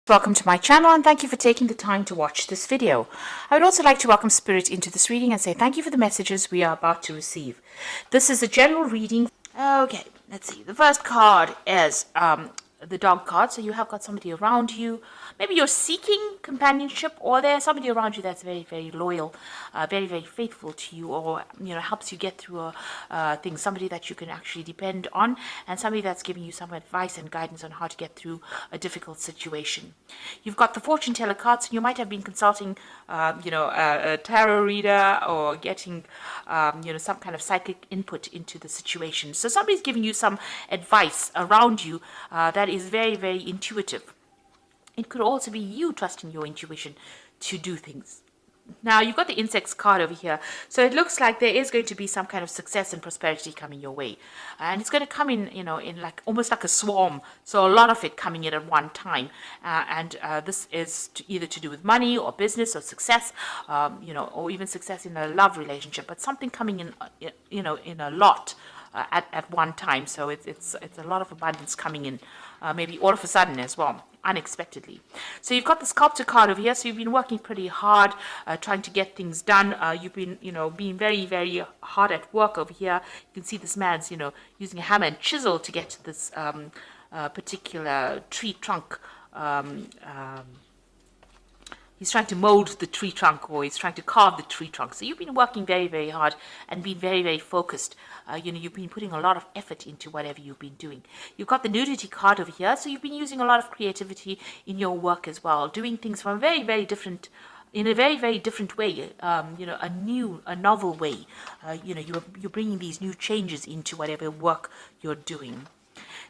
Welcome to my channel and thank you for taking the time to watch this video. I would also like to welcome Spirit into this reading and say thank you for the messages we are about to receive. This is a general reading. Okay, let's see. The first card is the dog card. So you have got somebody around you. Maybe you're seeking companionship, or there's somebody around you that's very, very loyal, very, very faithful to you, or helps you get through a thing. Somebody that you can actually depend on, and somebody that's giving you some advice and guidance on how to get through a difficult situation. You've got the fortune teller cards, and you might have been consulting, a tarot reader, or getting, some kind of psychic input into the situation. So somebody's giving you some advice around you that is very, very intuitive. It could also be you trusting your intuition to do things. Now, you've got the insects card over here. So it looks like there is going to be some kind of success and prosperity coming your way. And it's going to come in, in like almost like a swarm. So a lot of it coming in at one time. This is either to do with money or business or success, or even success in a love relationship. But something coming in, in a lot. At one time, so it's a lot of abundance coming in, maybe all of a sudden as well, unexpectedly. So you've got the sculptor card over here. So you've been working pretty hard, trying to get things done. You've been, being very, very hard at work over here. You can see this man's, using a hammer and chisel to get to this particular tree trunk. He's trying to mold the tree trunk, or he's trying to carve the tree trunk. So you've been working very, very hard and been very, very focused. You've been putting a lot of effort into whatever you've been doing. You've got the nudity card over here. So you've been using a lot of creativity in your work as well, doing things from a very, very different, in a very, very different way, a novel way. You're bringing these new changes into whatever work you're doing.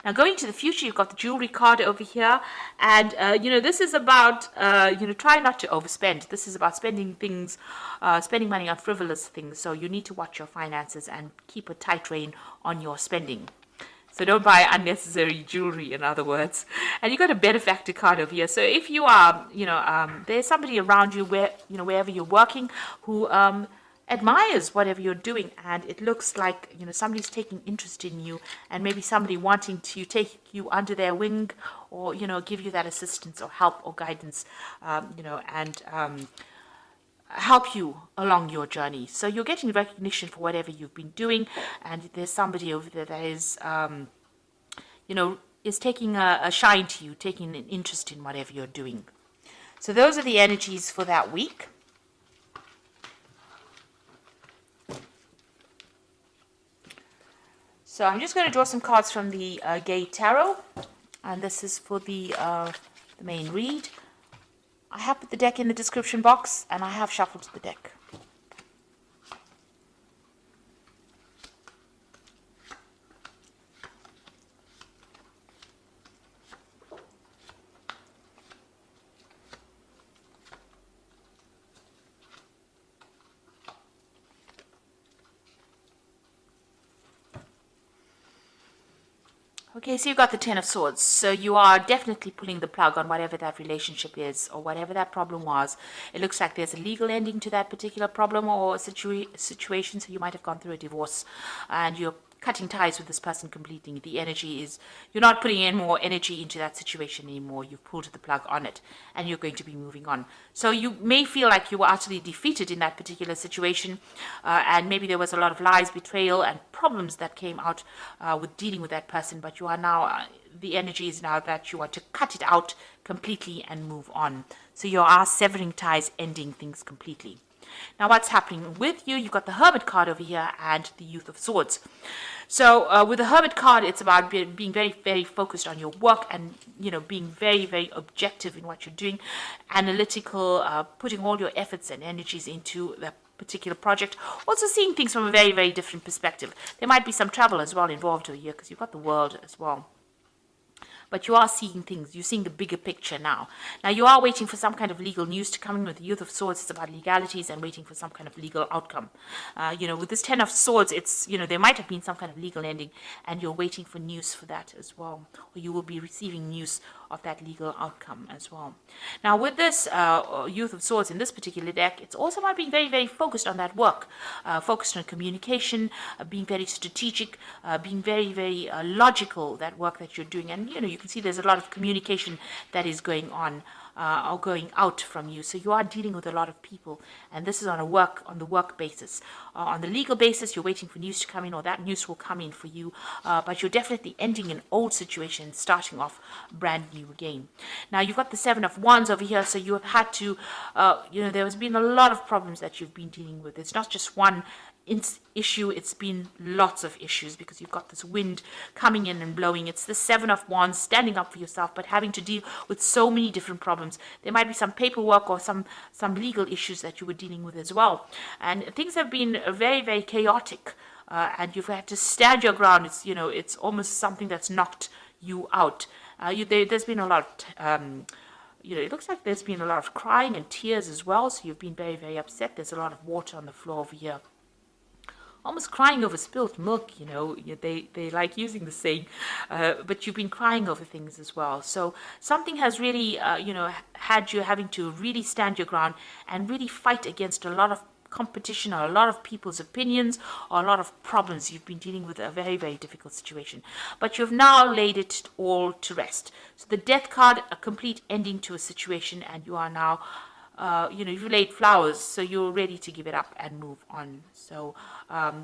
Now, going to the future, you've got the jewelry card over here. And, this is about, try not to overspend. This is about spending money on frivolous things. So you need to watch your finances and keep a tight rein on your spending. So don't buy unnecessary jewelry, in other words. And you've got a benefactor card over here. So if you are, there's somebody around you wherever you're working who admires whatever you're doing, and it looks like somebody's taking interest in you, and maybe somebody wanting to take you under their wing, or give you that assistance or help or guidance, and help you along your journey. So you're getting recognition for whatever you've been doing, and there's somebody over there that is is taking a shine to you, taking an interest in whatever you're doing. So those are the energies for that week. So I'm just going to draw some cards from the Gay Tarot, and this is for the main read. I have put the deck in the description box, and I have shuffled the deck. Okay, so you've got the Ten of Swords. So you are definitely pulling the plug on whatever that relationship is, or whatever that problem was. It looks like there's a legal ending to that particular problem or situation. So you might have gone through a divorce, and you're cutting ties with this person completely. The energy is, you're not putting in more energy into that situation anymore. You've pulled the plug on it, and you're going to be moving on. So you may feel like you were utterly defeated in that particular situation, and maybe there was a lot of lies, betrayal, and problems that came out with dealing with that person. But you are now, the energy is now that you are to cut it out completely and move on. So you are severing ties, ending things completely. Now, what's happening with you? You've got the Hermit card over here and the Youth of Swords. So with the Hermit card, it's about being very, very focused on your work, and being very, very objective in what you're doing, analytical, putting all your efforts and energies into that particular project. Also seeing things from a very, very different perspective. There might be some travel as well involved over here, because you've got the World as well. But you are seeing things. You're seeing the bigger picture now. Now, you are waiting for some kind of legal news to come in. With the Youth of Swords, it's about legalities and waiting for some kind of legal outcome. With this Ten of Swords, it's, there might have been some kind of legal ending, and you're waiting for news for that as well. Or you will be receiving news of that legal outcome as well. Now, with this Youth of Swords in this particular deck, it's also about being very, very focused on that work, focused on communication, being very strategic, being very, very logical, that work that you're doing. And, you can see there's a lot of communication that is going on or going out from you. So you are dealing with a lot of people, and this is on the work basis. On the legal basis, you're waiting for news to come in, or that news will come in for you. But you're definitely ending an old situation, starting off brand new again. Now you've got the Seven of Wands over here, so you have had to, there has been a lot of problems that you've been dealing with. It's not just one issue, it's been lots of issues because you've got this wind coming in and blowing. It's the Seven of Wands, standing up for yourself, but having to deal with so many different problems. There might be some paperwork or some legal issues that you were dealing with as well, and things have been very, very chaotic, and you've had to stand your ground. It's almost something that's knocked you out. There's been a lot of it looks like there's been a lot of crying and tears as well, so you've been very, very upset. There's a lot of water on the floor over here, almost crying over spilt milk. They like using the saying, but you've been crying over things as well. So something has really had you having to really stand your ground and really fight against a lot of competition or a lot of people's opinions or a lot of problems. You've been dealing with a very, very difficult situation, but you've now laid it all to rest. So the Death card, a complete ending to a situation, and you are now you've laid flowers, so you're ready to give it up and move on. So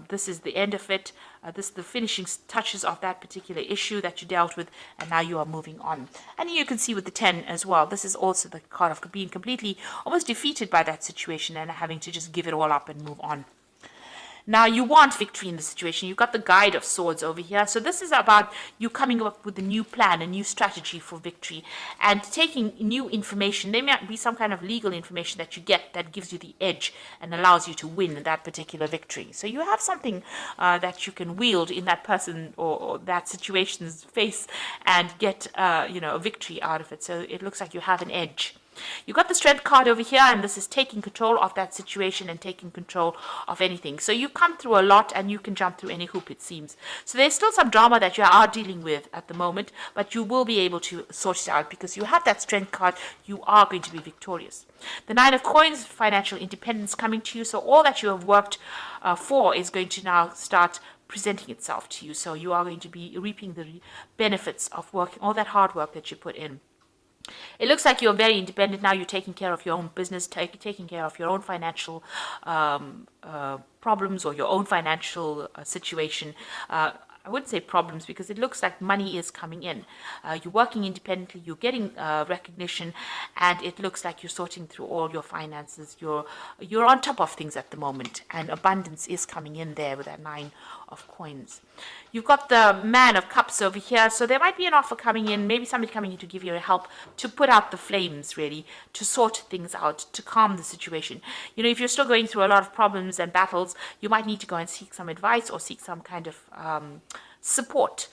this is the end of it. This is the finishing touches of that particular issue that you dealt with, and now you are moving on. And you can see with the 10 as well, this is also the card of being completely almost defeated by that situation and having to just give it all up and move on. Now, you want victory in the situation. You've got the Guide of Swords over here. So this is about you coming up with a new plan, a new strategy for victory, and taking new information. There might be some kind of legal information that you get that gives you the edge and allows you to win that particular victory. So you have something that you can wield in that person or that situation's face and get a victory out of it. So it looks like you have an edge. You've got the Strength card over here, and this is taking control of that situation and taking control of anything. So you come through a lot, and you can jump through any hoop, it seems. So there's still some drama that you are dealing with at the moment, but you will be able to sort it out because you have that Strength card. You are going to be victorious. The Nine of Coins, financial independence coming to you. So all that you have worked for is going to now start presenting itself to you. So you are going to be reaping the benefits of working, all that hard work that you put in. It looks like you're very independent now. You're taking care of your own business, taking care of your own financial problems or your own financial situation. I wouldn't say problems because it looks like money is coming in. You're working independently, you're getting recognition, and it looks like you're sorting through all your finances. You're on top of things at the moment, and abundance is coming in there with that Nine of Coins. You've got the Man of Cups over here, so there might be an offer coming in, maybe somebody coming in to give you help to put out the flames, really, to sort things out, to calm the situation. If you're still going through a lot of problems and battles, you might need to go and seek some advice or seek some kind of support.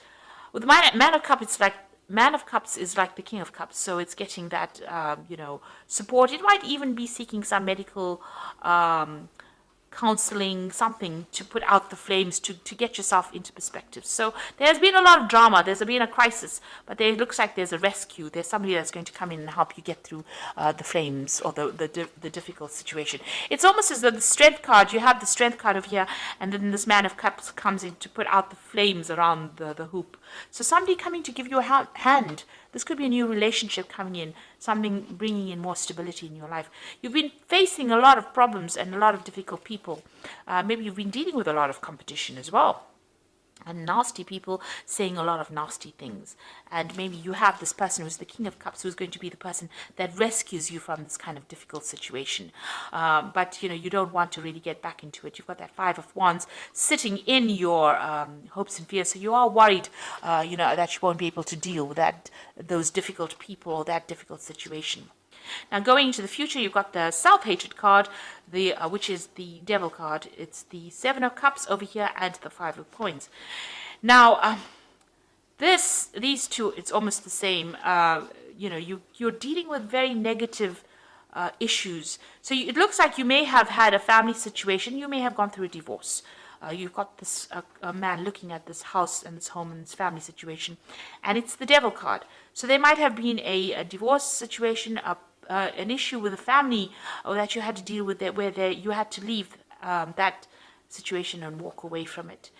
With the Man of Cups, it's like Man of Cups is like the King of Cups, so it's getting that support. It might even be seeking some medical counseling, something to put out the flames, to get yourself into perspective. So there's been a lot of drama, there's been a crisis, but there looks like there's a rescue. There's somebody that's going to come in and help you get through the flames or the difficult situation. It's almost as though the Strength card, you have the Strength card over here, and then this Man of Cups comes in to put out the flames around the hoop. So somebody coming to give you a hand. This could be a new relationship coming in, something bringing in more stability in your life. You've been facing a lot of problems and a lot of difficult people. Maybe you've been dealing with a lot of competition as well. And nasty people saying a lot of nasty things. And maybe you have this person who's the King of Cups, who's going to be the person that rescues you from this kind of difficult situation. But, you don't want to really get back into it. You've got that Five of Wands sitting in your hopes and fears. So you are worried, that you won't be able to deal with those difficult people or that difficult situation. Now, going into the future, you've got the Self-Hatred card, which is the Devil card. It's the Seven of Cups over here and the Five of Coins. Now, these two, it's almost the same. You're dealing with very negative issues. So it looks like you may have had a family situation. You may have gone through a divorce. You've got this a man looking at this house and this home and this family situation, and it's the Devil card. So there might have been a divorce situation, an issue with a family or that you had to deal with, where you had to leave that situation and walk away from it.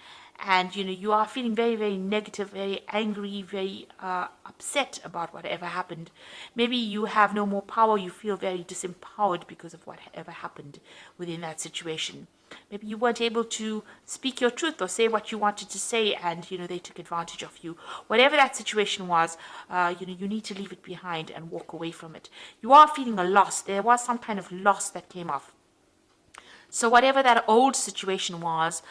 and you are feeling very, very negative, very angry, very upset about whatever happened. Maybe you have no more power, you feel very disempowered because of whatever happened within that situation. Maybe you weren't able to speak your truth or say what you wanted to say, and they took advantage of you. Whatever that situation was, you need to leave it behind and walk away from it. You are feeling a loss. There was some kind of loss that came off. So whatever that old situation was,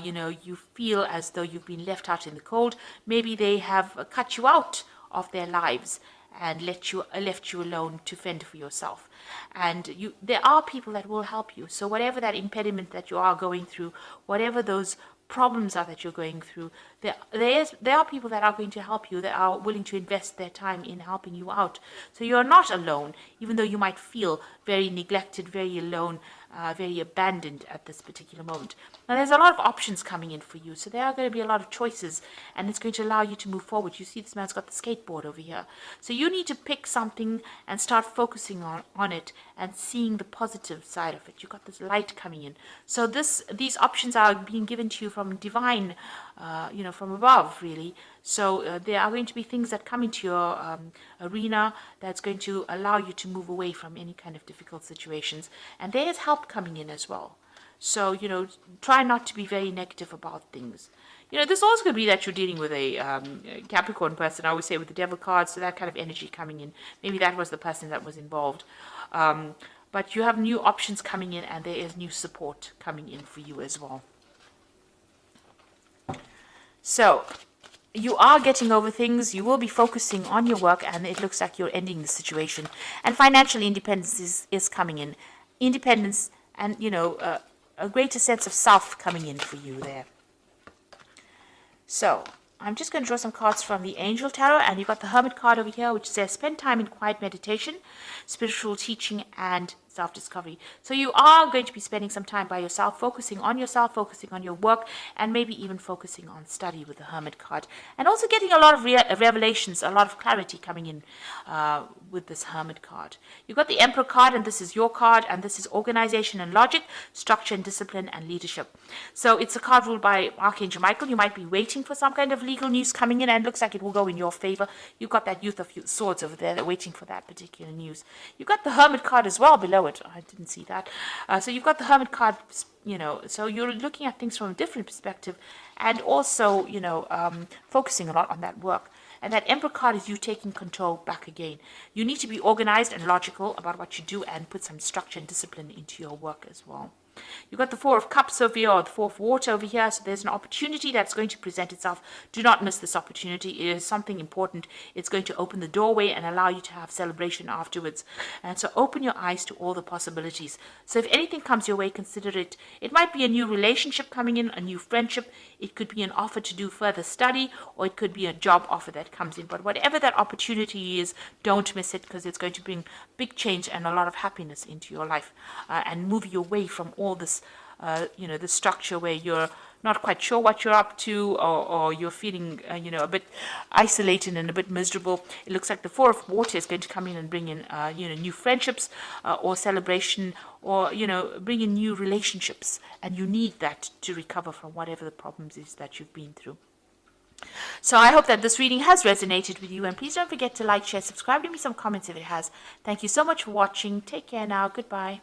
you feel as though you've been left out in the cold. Maybe they have cut you out of their lives and left you alone to fend for yourself. And there are people that will help you. So whatever that impediment that you are going through, whatever those problems are that you're going through, there are people that are going to help you, that are willing to invest their time in helping you out. So you're not alone, even though you might feel very neglected, very alone, very abandoned at this particular moment. Now there's a lot of options coming in for you, so there are going to be a lot of choices, and it's going to allow you to move forward. You see this man's got the skateboard over here, so you need to pick something and start focusing on it and seeing the positive side of it. You've got this light coming in, so these options are being given to you from divine, from above, really. So there are going to be things that come into your arena that's going to allow you to move away from any kind of difficult situations. And there is help coming in as well. So, try not to be very negative about things. This also could be that you're dealing with a Capricorn person, I always say, with the devil card, so that kind of energy coming in. Maybe that was the person that was involved. But you have new options coming in, and there is new support coming in for you as well. So you are getting over things. You will be focusing on your work, and it looks like you're ending the situation. And financial independence is coming in. Independence and, a greater sense of self coming in for you there. So I'm just going to draw some cards from the Angel Tarot, and you've got the Hermit card over here, which says spend time in quiet meditation, spiritual teaching, and self-discovery. So you are going to be spending some time by yourself, focusing on your work, and maybe even focusing on study with the Hermit card, and also getting a lot of revelations, a lot of clarity coming in with this Hermit card. You've got the Emperor card, and this is your card, and this is organization and logic, structure and discipline, and leadership. So it's a card ruled by Archangel Michael. You might be waiting for some kind of legal news coming in, and it looks like it will go in your favor. You've got that Youth of Swords over there, waiting for that particular news. You've got the Hermit card as well below it. I didn't see that. So you've got the Hermit card, so you're looking at things from a different perspective, and also, focusing a lot on that work. And that Emperor card is you taking control back again. You need to be organized and logical about what you do, and put some structure and discipline into your work as well. You've got the Four of Cups over here, or the Four of Water over here, so there's an opportunity that's going to present itself. Do not miss this opportunity. It is something important. It's going to open the doorway and allow you to have celebration afterwards. And so open your eyes to all the possibilities. So if anything comes your way, consider it. It might be a new relationship coming in, a new friendship. It could be an offer to do further study, or it could be a job offer that comes in. But whatever that opportunity is, don't miss it, because it's going to bring big change and a lot of happiness into your life, and move you away from all this, the structure where you're not quite sure what you're up to, or you're feeling, a bit isolated and a bit miserable. It looks like the Four of Water is going to come in and bring in, new friendships, or celebration, or, bring in new relationships. And you need that to recover from whatever the problems is that you've been through. So I hope that this reading has resonated with you, and please don't forget to like, share, subscribe, leave me some comments if it has. Thank you so much for watching. Take care now. Goodbye.